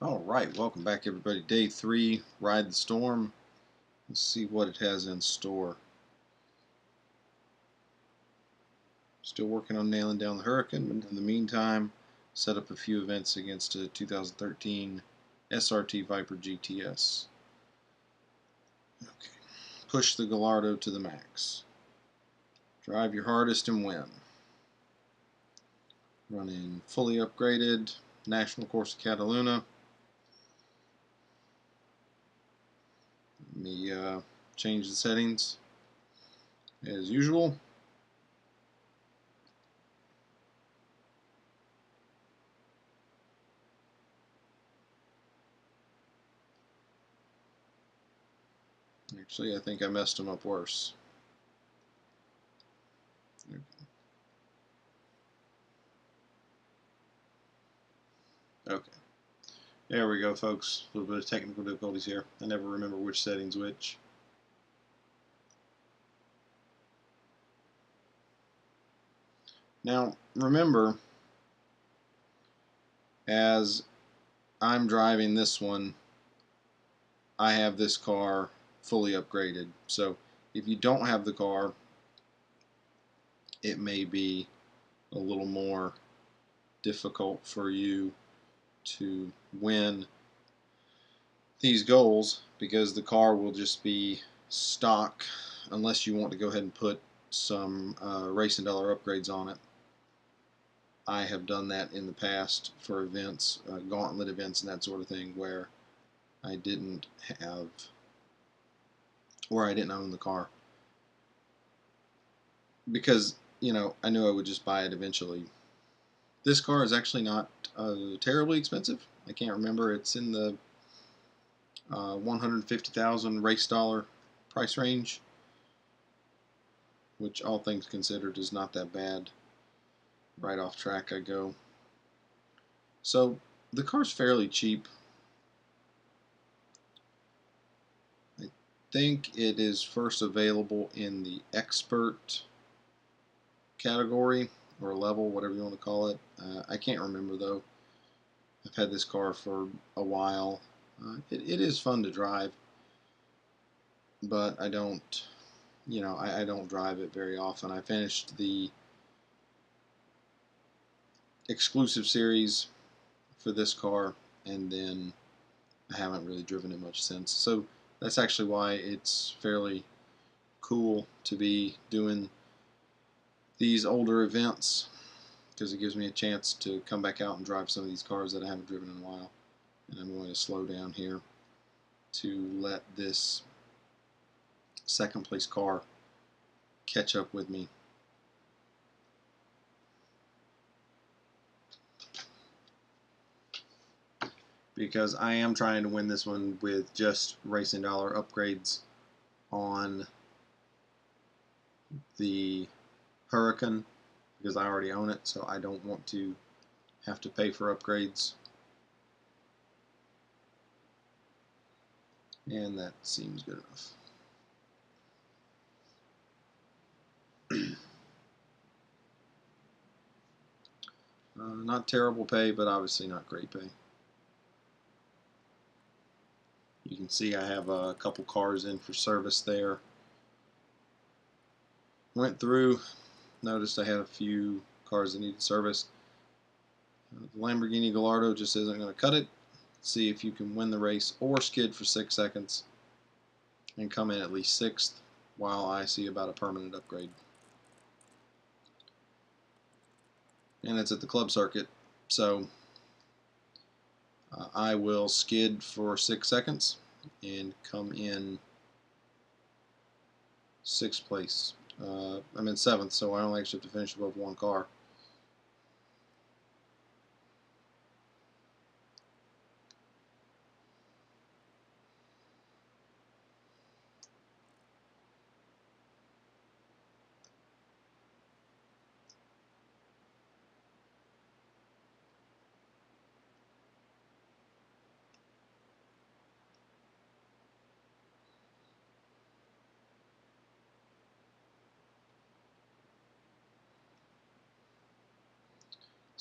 Alright, welcome back everybody. Day 3, Ride the Storm. Let's see what it has in store. Still working on nailing down the Hurricane, but in the meantime, set up a few events against a 2013 SRT Viper GTS. Okay. Push the Gallardo to the max. Drive your hardest and win. Running fully upgraded National Course of Cataluna. Let me change the settings as usual. Actually, I think I messed them up worse. Okay. There we go, folks. A little bit of technical difficulties here. I never remember which setting's which. Now, remember, as I'm driving this one, I have this car fully upgraded. So if you don't have the car, it may be a little more difficult for you to win these goals because the car will just be stock unless you want to go ahead and put some Racing Dollar upgrades on it. I have done that in the past for events, gauntlet events and that sort of thing, where I didn't own the car because I knew I would just buy it eventually. This car is actually not terribly expensive. I can't remember. It's in the 150,000 race dollar price range, which all things considered is not that bad. Right off track I go. So the car's fairly cheap. I think it is first available in the expert category or level, whatever you want to call it. I can't remember though. I've had this car for a while. It is fun to drive, but I don't, I don't drive it very often. I finished the exclusive series for this car, and then I haven't really driven it much since. So that's actually why it's fairly cool to be doing these older events, because it gives me a chance to come back out and drive some of these cars that I haven't driven in a while. And I'm going to slow down here to let this second place car catch up with me. Because I am trying to win this one with just Racing Dollar upgrades on the Hurricane, because I already own it, so I don't want to have to pay for upgrades. And that seems good enough. Not terrible pay, but obviously not great pay. You can see I have a couple cars in for service there. Went through, noticed I had a few cars that needed service. The Lamborghini Gallardo just isn't going to cut it. See if you can win the race or skid for 6 seconds and come in at least 6th while I see about a permanent upgrade. And it's at the club circuit, so I will skid for 6 seconds and come in 6th place. I'm in 7th, so I only actually have to finish above one car.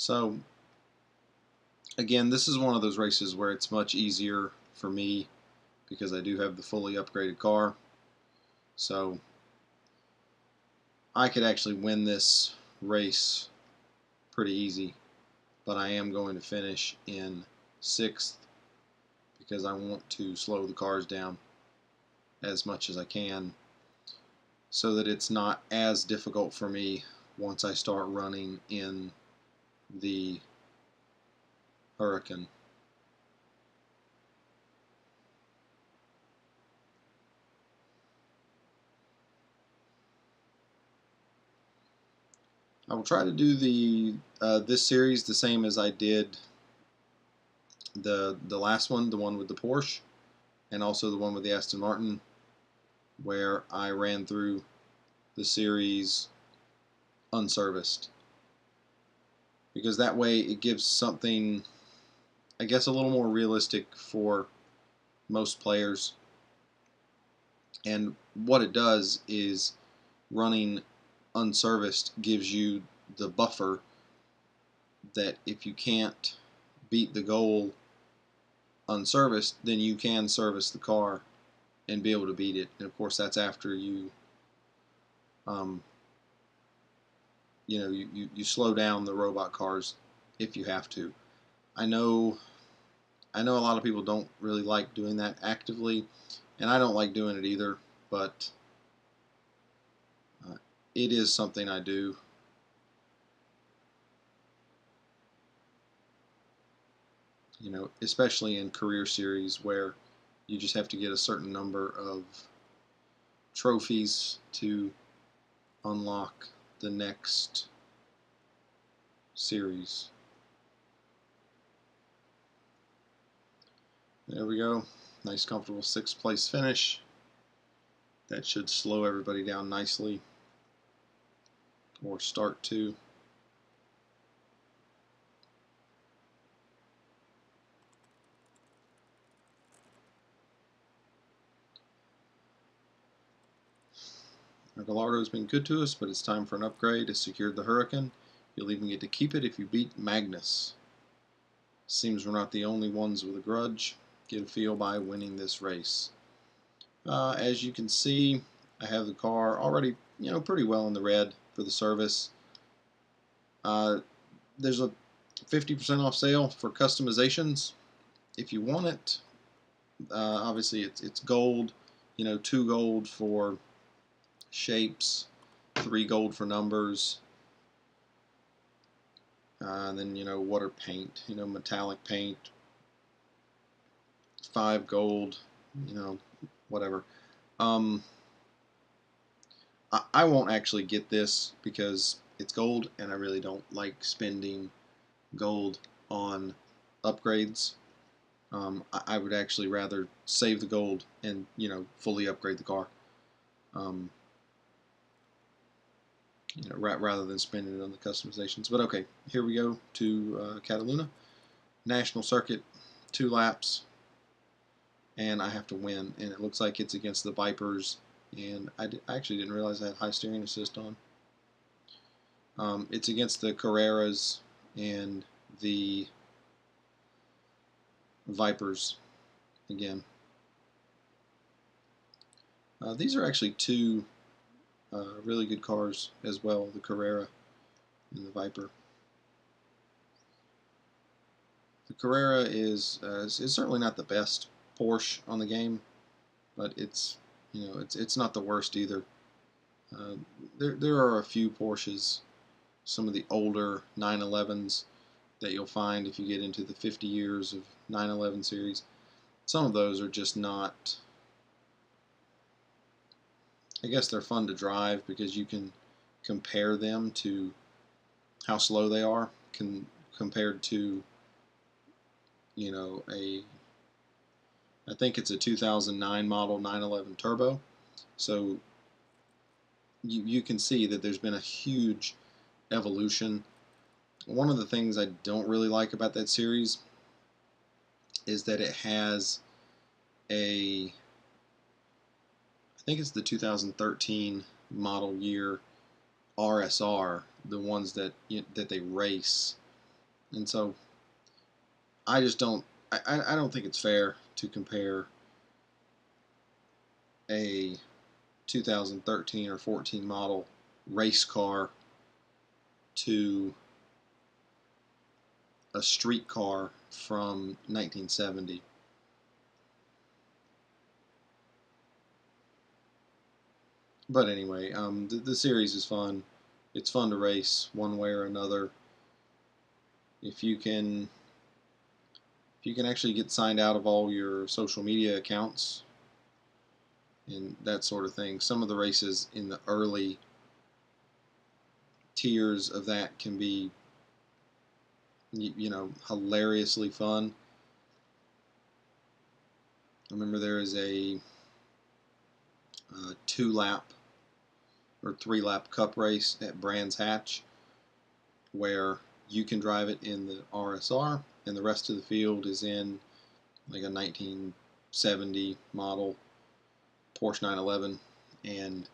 So again, this is one of those races where it's much easier for me because I do have the fully upgraded car. So I could actually win this race pretty easy, but I am going to finish in 6th because I want to slow the cars down as much as I can so that it's not as difficult for me once I start running in the Huracan. I will try to do this series the same as I did the last one, the one with the Porsche, and also the one with the Aston Martin, where I ran through the series unserviced, because that way it gives something, I guess, a little more realistic for most players. And what it does is running unserviced gives you the buffer that if you can't beat the goal unserviced, then you can service the car and be able to beat it. And of course, that's after you, you slow down the robot cars if you have to. I know a lot of people don't really like doing that actively, and I don't like doing it either, but it is something I do. Especially in career series where you just have to get a certain number of trophies to unlock the next series. There we go. Nice, comfortable 6th place finish. That should slow everybody down nicely, or start to. Our Gallardo's been good to us, but it's time for an upgrade. It's secured the Huracan. You'll even get to keep it if you beat Magnus. Seems we're not the only ones with a grudge. Get a feel by winning this race. As you can see, I have the car already, pretty well in the red for the service. There's a 50% off sale for customizations if you want it. Obviously, it's gold. 2 gold for shapes, 3 gold for numbers, and then water paint, metallic paint, 5 gold, whatever. I won't actually get this because it's gold, and I really don't like spending gold on upgrades. I would actually rather save the gold and fully upgrade the car. Rather than spending it on the customizations. But okay, here we go to Cataluna. National Circuit, 2 laps, and I have to win. And it looks like it's against the Vipers, and I actually didn't realize I had high steering assist on. It's against the Carreras and the Vipers again. These are actually 2 really good cars as well, the Carrera and the Viper. The Carrera is certainly not the best Porsche on the game, but it's not the worst either. There are a few Porsches, some of the older 911s that you'll find if you get into the 50 years of 911 series. Some of those are just not. I guess they're fun to drive because you can compare them to how slow they are compared to I think it's a 2009 model 911 Turbo. So you can see that there's been a huge evolution. One of the things I don't really like about that series is that it has I think it's the 2013 model year RSR, the ones that they race, and so I just don't. I don't think it's fair to compare a 2013 or 14 model race car to a street car from 1970. But anyway, the series is fun. It's fun to race one way or another. If you can, if you can actually get signed out of all your social media accounts and that sort of thing. Some of the races in the early tiers of that can be, you know, hilariously fun. I remember there is a 2-lap or 3-lap cup race at Brands Hatch where you can drive it in the RSR and the rest of the field is in like a 1970 model Porsche 911, and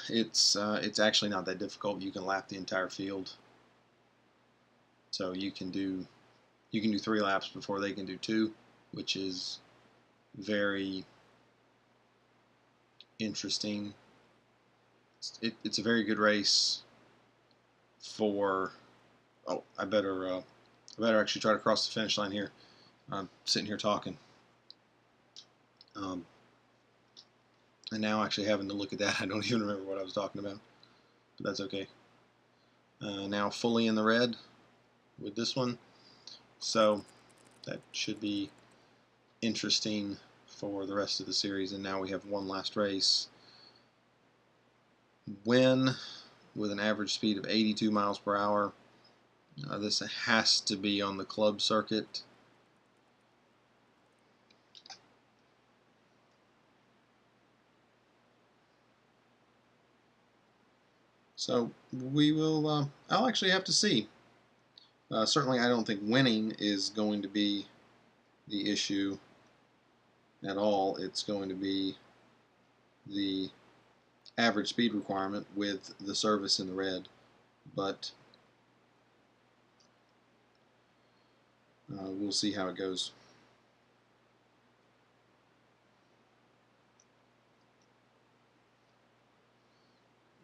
it's actually not that difficult. You can lap the entire field, so you can do 3 laps before they can do 2, which is very interesting. It's a very good race for. Oh, I better actually try to cross the finish line here. I'm sitting here talking. And now actually having to look at that, I don't even remember what I was talking about, but that's okay. Now fully in the red with this one, so that should be interesting for the rest of the series. And now we have one last race. Win with an average speed of 82 miles per hour. This has to be on the club circuit. So we will, I'll actually have to see. Certainly I don't think winning is going to be the issue at all. It's going to be the average speed requirement with the service in the red. But we'll see how it goes.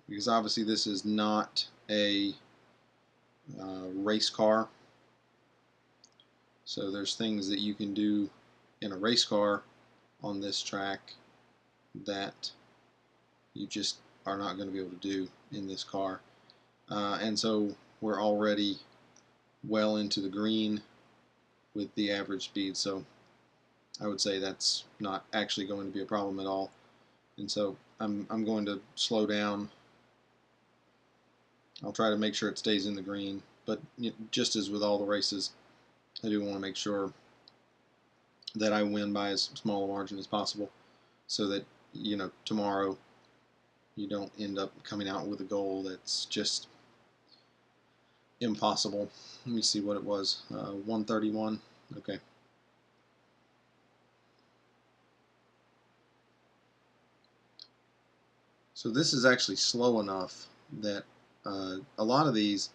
Because obviously this is not a race car, so there's things that you can do in a race car on this track that you just are not going to be able to do in this car. And so we're already well into the green with the average speed, so I would say that's not actually going to be a problem at all. And so I'm going to slow down. I'll try to make sure it stays in the green, but just as with all the races, I do want to make sure that I win by as small a margin as possible, so that, you know, tomorrow you don't end up coming out with a goal that's just impossible. Let me see what it was. 131. Okay. So this is actually slow enough that a lot of these,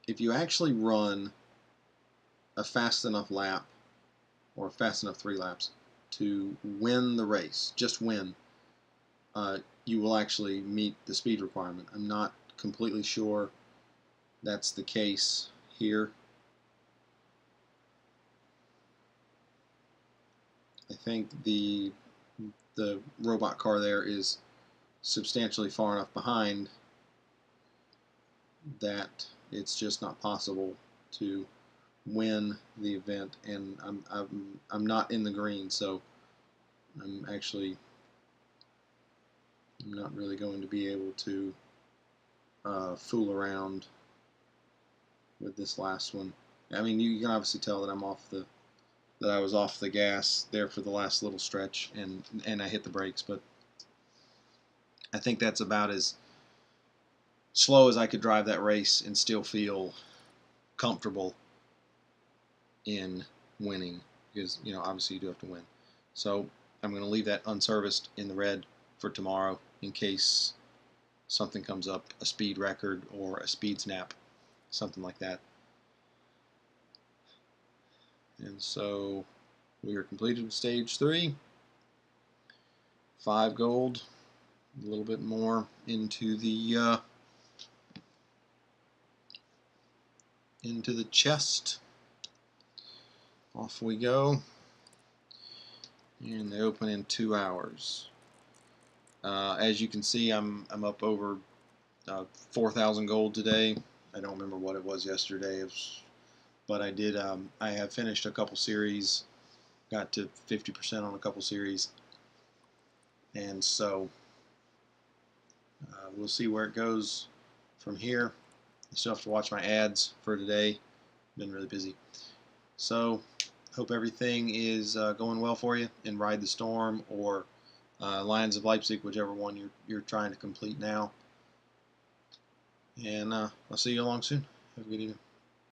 if you actually run a fast enough lap or fast enough 3 laps to win the race, just win, you will actually meet the speed requirement. I'm not completely sure that's the case here. I think the robot car there is substantially far enough behind that it's just not possible to win the event, and I'm not in the green, so I'm not really going to be able to fool around with this last one. I mean, you can obviously tell that I was off the gas there for the last little stretch, and I hit the brakes, but I think that's about as slow as I could drive that race and still feel comfortable in winning, because, you know, obviously you do have to win. So I'm going to leave that unserviced in the red for tomorrow in case something comes up, a speed record or a speed snap, something like that. And so we are completed with stage 3. 5 gold, a little bit more into the chest. Off we go, and they open in 2 hours. As you can see, I'm up over 4,000 gold today. I don't remember what it was yesterday, but I did. I have finished a couple series, got to 50% on a couple series, and so we'll see where it goes from here. I still have to watch my ads for today. Been really busy. So hope everything is going well for you in Ride the Storm or Lions of Leipzig, whichever one you're trying to complete now. And I'll see you along soon. Have a good evening.